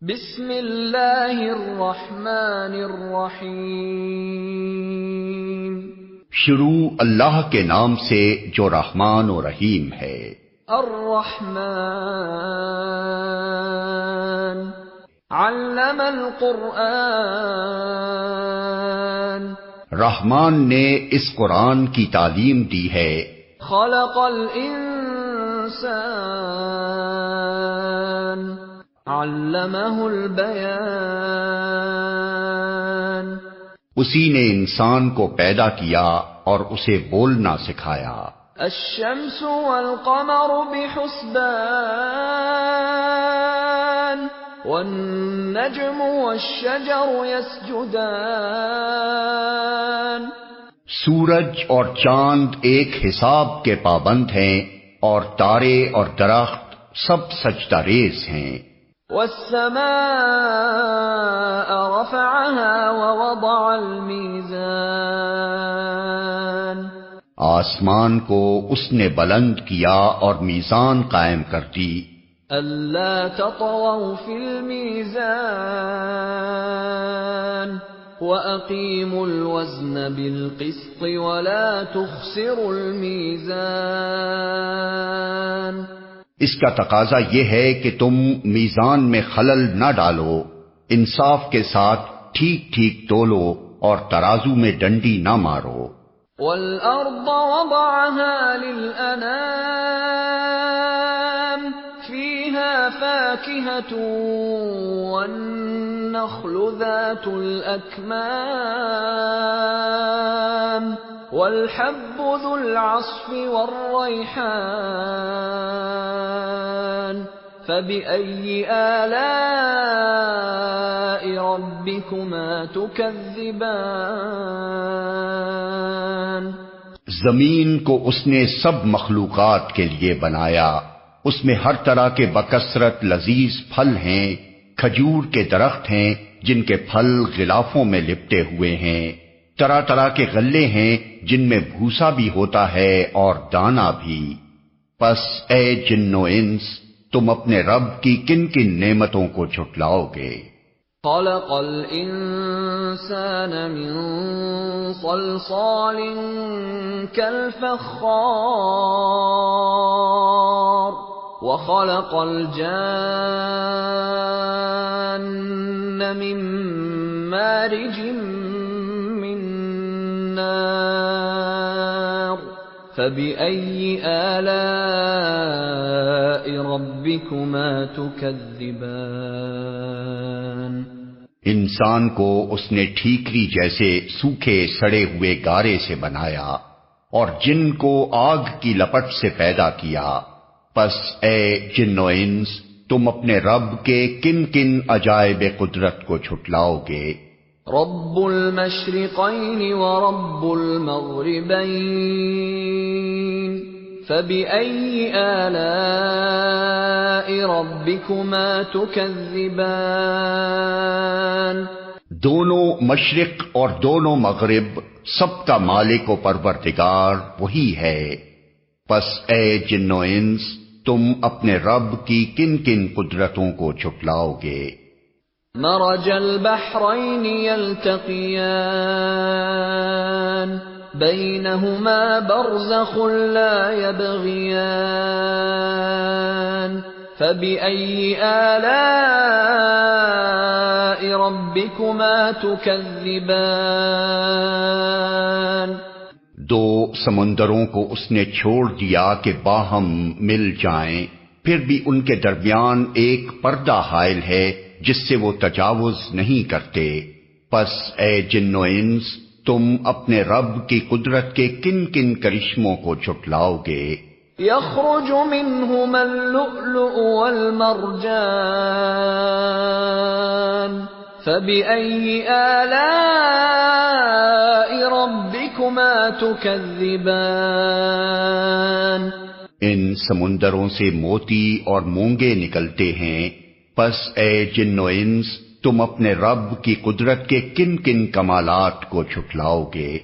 بسم اللہ الرحمن الرحیم، شروع اللہ کے نام سے جو رحمان و رحیم ہے۔ الرحمن علم القرآن، رحمان نے اس قرآن کی تعلیم دی ہے۔ خلق الانسان علمہ البیان، اسی نے انسان کو پیدا کیا اور اسے بولنا سکھایا۔ الشمس والقمر بحسبان، والنجم والشجر يسجدان، سورج اور چاند ایک حساب کے پابند ہیں اور تارے اور درخت سب سجدہ ریز ہیں۔ والسماء رفعها ووضع الميزان، آسمان کو اس نے بلند کیا اور میزان قائم کر دی۔ ألا تطغوا في الميزان وأقيموا الوزن بالقسط ولا تخسروا الميزان، اس کا تقاضا یہ ہے کہ تم میزان میں خلل نہ ڈالو، انصاف کے ساتھ ٹھیک ٹھیک تولو اور ترازو میں ڈنڈی نہ مارو۔ والأرض وضعها للأنام، فيها فاكهة والنخل ذات الأكمام، والحب ذو العصف والريحان، فبأي آلاء ربكما تكذبان، زمین کو اس نے سب مخلوقات کے لیے بنایا، اس میں ہر طرح کے بکثرت لذیذ پھل ہیں، کھجور کے درخت ہیں جن کے پھل غلافوں میں لپٹے ہوئے ہیں، طرح طرح کے غلے ہیں جن میں بھوسا بھی ہوتا ہے اور دانا بھی۔ پس اے جن و انس، تم اپنے رب کی کن کن نعمتوں کو جھٹلاؤ گے؟ خلق الانسان من صلصال كالفخار، وخلق الجان من مارج من نار، فبأي آلاء ربكما تكذبان، انسان کو اس نے ٹھیکری جیسے سوکھے سڑے ہوئے گارے سے بنایا اور جن کو آگ کی لپٹ سے پیدا کیا۔ پس اے جن و انس، تم اپنے رب کے کن کن عجائب قدرت کو جھٹلاؤ گے؟ رب المشرقین ورب المغربین، فبأي آلاء ربكما تكذبان، دونوں مشرق اور دونوں مغرب سب کا مالک و پروردگار وہی ہے۔ پس اے جن و انس، تم اپنے رب کی کن کن قدرتوں کو جھٹلاؤ گے؟ مرج البحرین یلتقیان، بینہما برزخ لا یبغیان، فبأي آلاء ربكما تكذبان، دو سمندروں کو اس نے چھوڑ دیا کہ باہم مل جائیں، پھر بھی ان کے درمیان ایک پردہ حائل ہے جس سے وہ تجاوز نہیں کرتے۔ پس اے جن و انس، تم اپنے رب کی قدرت کے کن کن کرشموں کو جھٹلاؤ گے؟ یخرج منہما اللؤلؤ والمرجان، فبأي آلاء ربكما تكذبان، ان سمندروں سے موتی اور مونگے نکلتے ہیں۔ پس اے جن و انس، تم اپنے رب کی قدرت کے کن کن کمالات کو جھٹلاؤ گے؟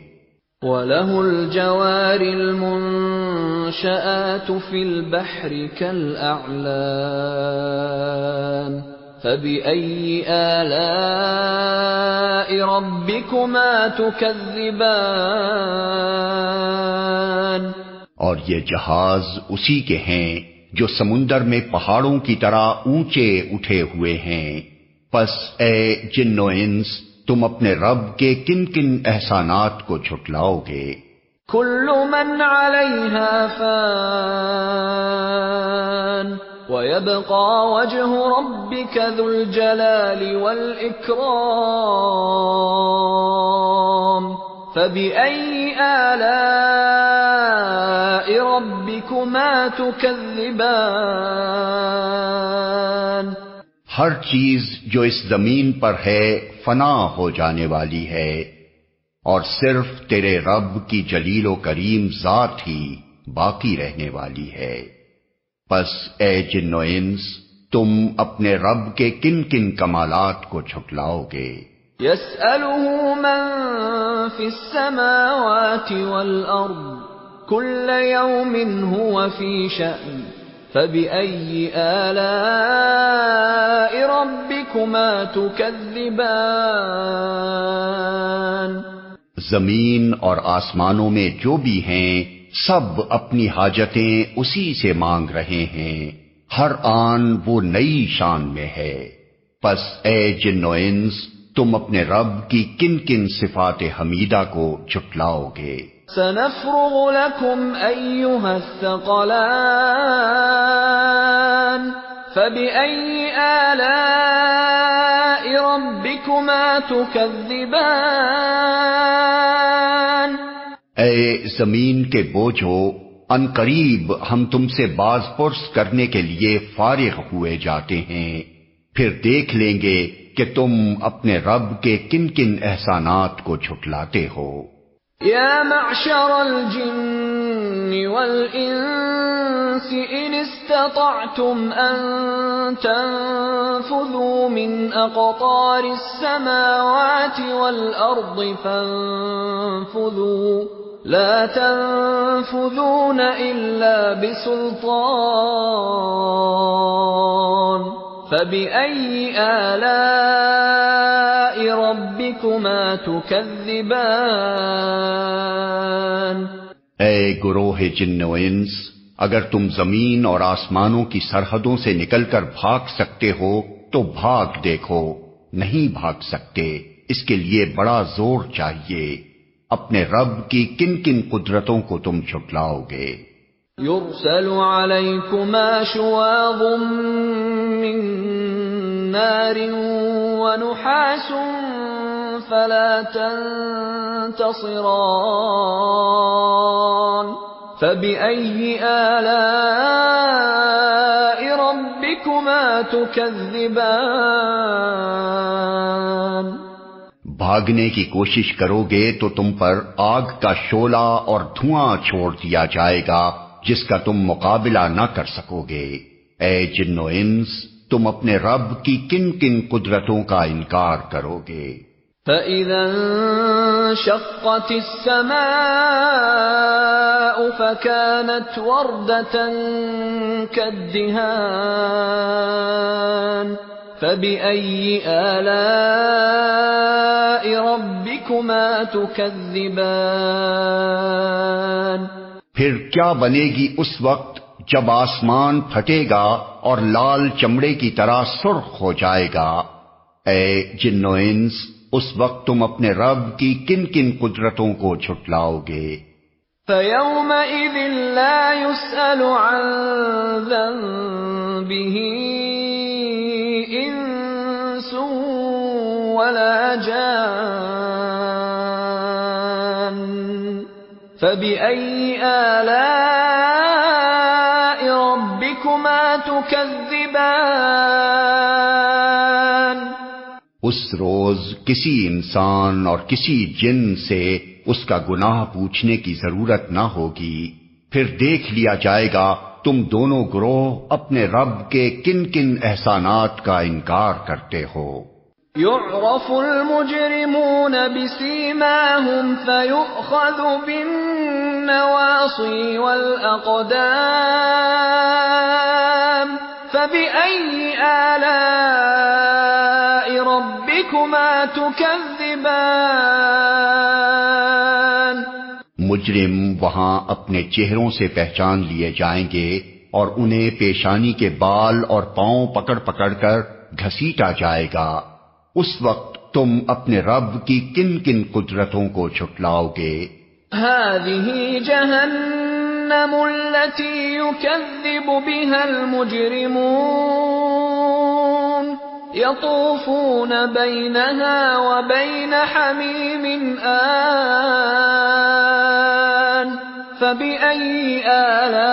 وَلَهُ الْجَوَارِ الْمُنشَآتُ فِي الْبَحْرِ كَالْأَعْلَامِ، فبأي آلاء ربكما تكذبان؟ اور یہ جہاز اسی کے ہیں جو سمندر میں پہاڑوں کی طرح اونچے اٹھے ہوئے ہیں. پس اے جن و انس تم اپنے رب کے کن کن احسانات کو جھٹلاؤ گے؟ كل من عليها فان ويبقى وجه ربك ذو الجلال والإكرام فبأي آلاء ربكما تكذبان؟ ہر چیز جو اس زمین پر ہے فنا ہو جانے والی ہے، اور صرف تیرے رب کی جلیل و کریم ذات ہی باقی رہنے والی ہے. پس اے جن و انس تم اپنے رب کے کن کن کمالات کو جھٹلاؤ گے؟ يسأله من في السماوات والأرض كل يوم هو في شأن فبأي آلاء ربكما تكذبان؟ زمین اور آسمانوں میں جو بھی ہیں سب اپنی حاجتیں اسی سے مانگ رہے ہیں، ہر آن وہ نئی شان میں ہے. پس اے جن و انس تم اپنے رب کی کن کن صفات حمیدہ کو جھٹلاؤ گے؟ سنفرغ لكم أيها الثقلان فبأي آلاء ربكما تكذبان؟ اے زمین کے بوجھو، ان قریب ہم تم سے باز پرس کرنے کے لیے فارغ ہوئے جاتے ہیں، پھر دیکھ لیں گے کہ تم اپنے رب کے کن کن احسانات کو جھٹلاتے ہو. يا معشر الجن والإنس إن استطعتم أن تنفذوا من أقطار السماوات والأرض فانفذوا لا تنفذون إلا بسلطان فبأي آلاء ربكما تكذبان؟ اے گروہ جن و انس، اگر تم زمین اور آسمانوں کی سرحدوں سے نکل کر بھاگ سکتے ہو تو بھاگ دیکھو، نہیں بھاگ سکتے اس کے لیے بڑا زور چاہیے. اپنے رب کی کن کن قدرتوں کو تم جھٹلاؤ گے؟ يرسل عليكما شواظ من نار ونحاس فلا تنتصران فبأي آلاء ربكما تكذبان؟ بھاگنے کی کوشش کرو گے تو تم پر آگ کا شعلہ اور دھواں چھوڑ دیا جائے گا جس کا تم مقابلہ نہ کر سکو گے. اے جن و انس تم اپنے رب کی کن کن قدرتوں کا انکار کرو گے؟ فَإِذَا انشَقَّتِ السَّمَاءُ فَكَانَتْ وَرْدَةً كَالدِّهَانِ فَبِأَيِّ آلَاءِ رَبِّكُمَا تُكَذِّبَانِ؟ پھر کیا بنے گی اس وقت جب آسمان پھٹے گا اور لال چمڑے کی طرح سرخ ہو جائے گا. اے جن و انس اس وقت تم اپنے رب کی کن کن قدرتوں کو جھٹلاؤ گے؟ فَيَوْمَئِذٍ لَا يُسْأَلُ عَنْ ذَنبِهِ إِنسٌ وَلَا جَانٌّ فَبِأَيِّ آلَاءِ رَبِّكُمَا تُكَذِّبَانِ؟ اس روز کسی انسان اور کسی جن سے اس کا گناہ پوچھنے کی ضرورت نہ ہوگی. پھر دیکھ لیا جائے گا تم دونوں گروہ اپنے رب کے کن کن احسانات کا انکار کرتے ہو. يُعْرَفُ الْمُجْرِمُونَ بِسِيمَاهُمْ فَيُؤْخَذُ بِالنَّوَاصِي وَالْأَقْدَامِ فَبِأَيِّ آلَاءِ ربكما تكذبان مجرم وہاں اپنے چہروں سے پہچان لیے جائیں گے اور انہیں پیشانی کے بال اور پاؤں پکڑ پکڑ کر گھسیٹا جائے گا۔ اس وقت تم اپنے رب کی کن کن قدرتوں کو جھٹلاؤ گے؟ هذه جهنم التي يكذب بها المجرمون يطوفون بينها وبين حميم آن فبأي آلاء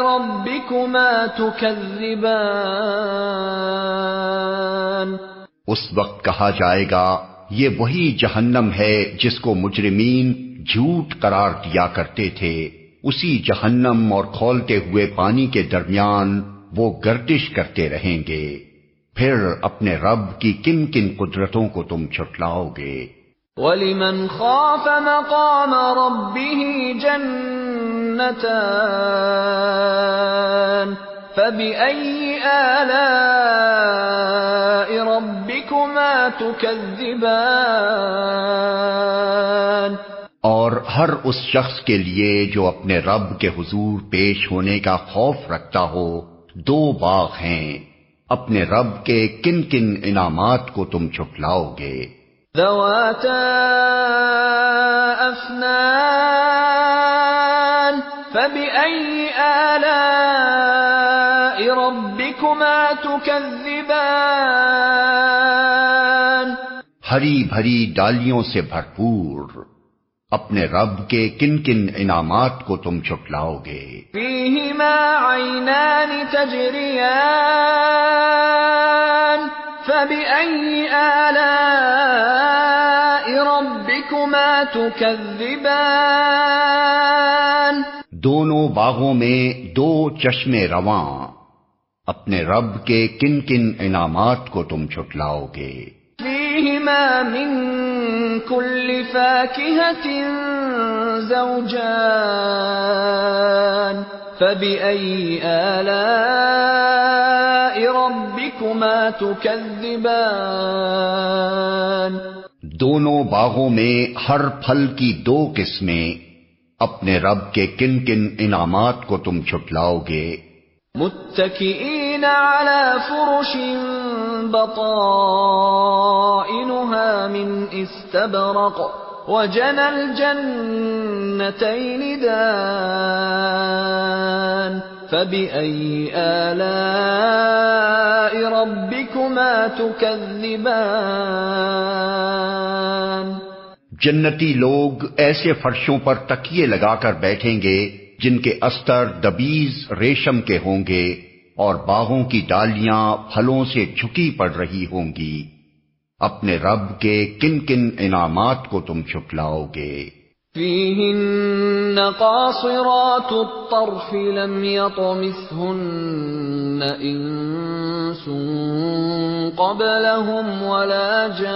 ربكما تكذبان اس وقت کہا جائے گا یہ وہی جہنم ہے جس کو مجرمین جھوٹ قرار دیا کرتے تھے، اسی جہنم اور کھولتے ہوئے پانی کے درمیان وہ گردش کرتے رہیں گے، پھر اپنے رب کی کن کن قدرتوں کو تم جھٹلاؤ گے۔ وَلِمَنْ خَافَ مَقَامَ رَبِّهِ جَنَّتَانِ فَبِأَيِّ آلَاءِ رَبِّكُمَا تُكَذِّبَانِ اور ہر اس شخص کے لیے جو اپنے رب کے حضور پیش ہونے کا خوف رکھتا ہو دو باغ ہیں، اپنے رب کے کن کن انعامات کو تم جھٹلاؤ گے؟ ذواتا افنان فبأي آلاء ربكما تكذبان ہری بھری ڈالیوں سے بھرپور اپنے رب کے کن کن انعامات کو تم جھٹلاؤ گے؟ فيهما عينان تجريان فبأي آلاء ربكما تكذبان دونوں باغوں میں دو چشمے رواں، اپنے رب کے کن کن انعامات کو تم جھٹلاؤ گے؟ فيهما من كل فاكهة زوجان فبأي آلاء ربكما تكذبان دونوں باغوں میں ہر پھل کی دو قسمیں، اپنے رب کے کن کن انعامات کو تم جھٹلاؤ گے؟ متكئين على فرش بطائنها من استبرق وجنى الجنتين دان فبأي آلاء ربكما تكذبان جنتی لوگ ایسے فرشوں پر تکیے لگا کر بیٹھیں گے جن کے استر دبیز ریشم کے ہوں گے اور باغوں کی ڈالیاں پھلوں سے جھکی پڑ رہی ہوں گی، اپنے رب کے کن کن انعامات کو تم جھٹلاؤ گے؟ فيهن قاصرات الطرف لم يطمثهن انس قبلهم ولا جان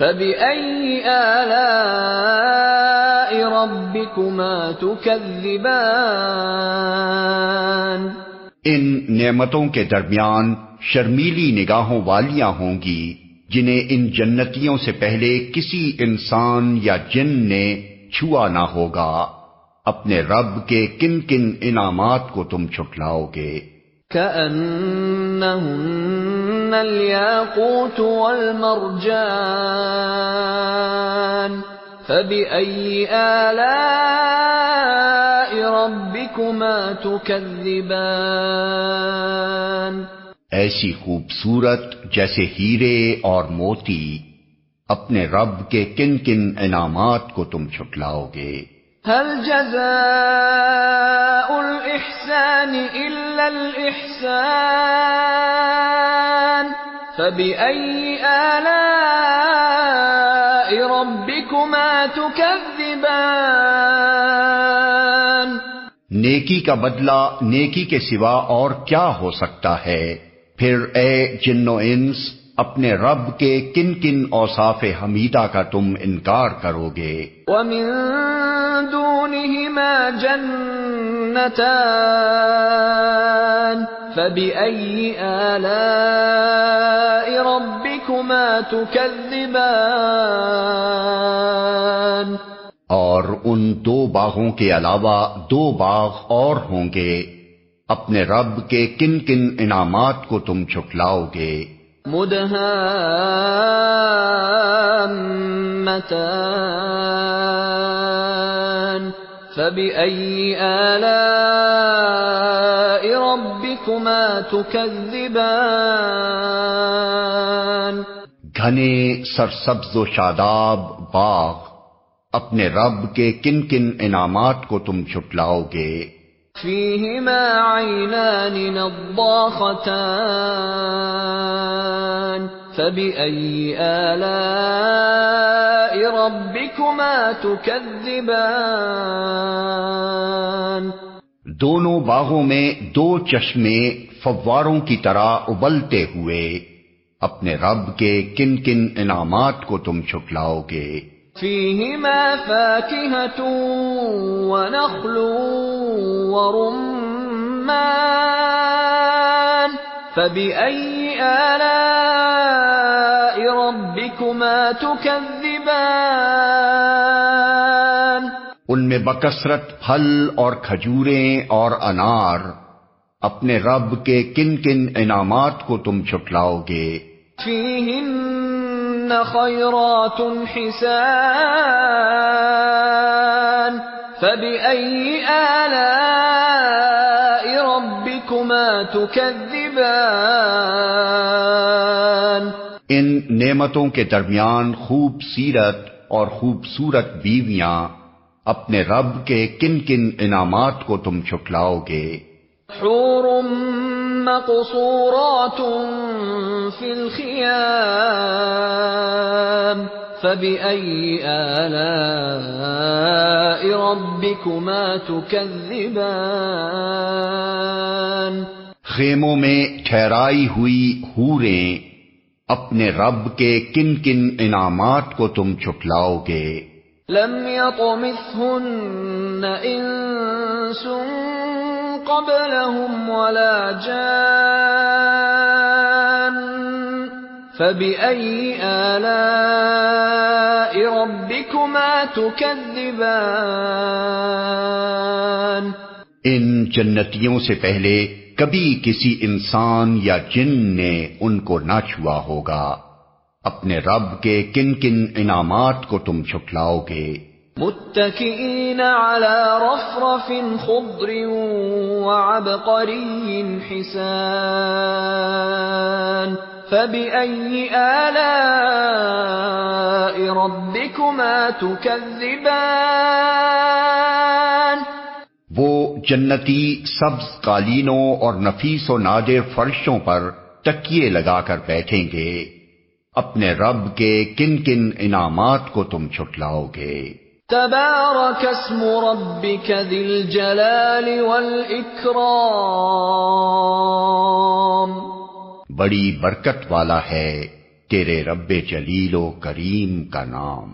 فبأي آلاء ربكما تكذبان ان نعمتوں کے درمیان شرمیلی نگاہوں والیاں ہوں گی جنہیں ان جنتیوں سے پہلے کسی انسان یا جن نے چھوا نہ ہوگا، اپنے رب کے کن کن انعامات کو تم جھٹلاؤ گے؟ كأنهن الياقوت والمرجان فبأي آلاء ربكما تكذبان ایسی خوبصورت جیسے ہیرے اور موتی، اپنے رب کے کن کن انعامات کو تم جھٹلاؤ گے؟ هل جزاء الإحسان إلا الإحسان فبأي آلاء ربكما تكذبان نیکی کا بدلہ نیکی کے سوا اور کیا ہو سکتا ہے؟ پھر اے جن و انس اپنے رب کے کن کن اوصاف حمیدہ کا تم انکار کرو گے؟ وَمِن دُونِهِمَا جَنَّتَانِ فبأي آلاء ربكما تكذبان اور ان 2 باغوں کے علاوہ 2 باغ اور ہوں گے، اپنے رب کے کن کن انعامات کو تم جھٹلاؤ گے؟ مدهامتان فبأي آلاء ربكما تكذبان گھنے سرسبز و شاداب باغ، اپنے رب کے کن کن انعامات کو تم جھٹلاؤ گے؟ فيهما عينان نضاختان فبأي آلاء ربكما تكذبان دونوں باغوں میں 2 چشمے فواروں کی طرح ابلتے ہوئے، اپنے رب کے کن کن انعامات کو تم جھٹلاؤ گے؟ فيهما فاكهة ونخل ورمان فبأي آلاء ربكما تكذبان ان میں بکثرت پھل اور کھجوریں اور انار، اپنے رب کے کن کن انعامات کو تم جھٹلاؤ گے؟ فيهن خيرات حسان فبأي آلاء ربكما تكذبان ان نعمتوں کے درمیان خوب سیرت اور خوبصورت بیویاں، اپنے رب کے کن کن انعامات کو تم جھٹلاؤ گے؟ حور مقصورات في الخيام فبأي آلاء ربكما تكذبان خیموں میں ٹھہرائی ہوئی حوریں، اپنے رب کے کن کن انعامات کو تم جھٹلاؤ گے؟ لم يطمثهن انس قبلهم ولا جان فبأي آلاء ربكما تكذبان ان جنتیوں سے پہلے کبھی کسی انسان یا جن نے ان کو نہ چھوا ہوگا، اپنے رب کے کن کن انعامات کو تم جھٹلاؤ گے؟ متكئين على رفرف خضر وعبقري حسان فبأي آلاء ربكما تكذبان وہ جنتی سبز قالینوں اور نفیس و نادر فرشوں پر تکیے لگا کر بیٹھیں گے، اپنے رب کے کن کن انعامات کو تم جھٹلاؤ گے؟ تبارك اسم ربك ذي الجلال والإكرام بڑی برکت والا ہے تیرے رب جلیل و کریم کا نام۔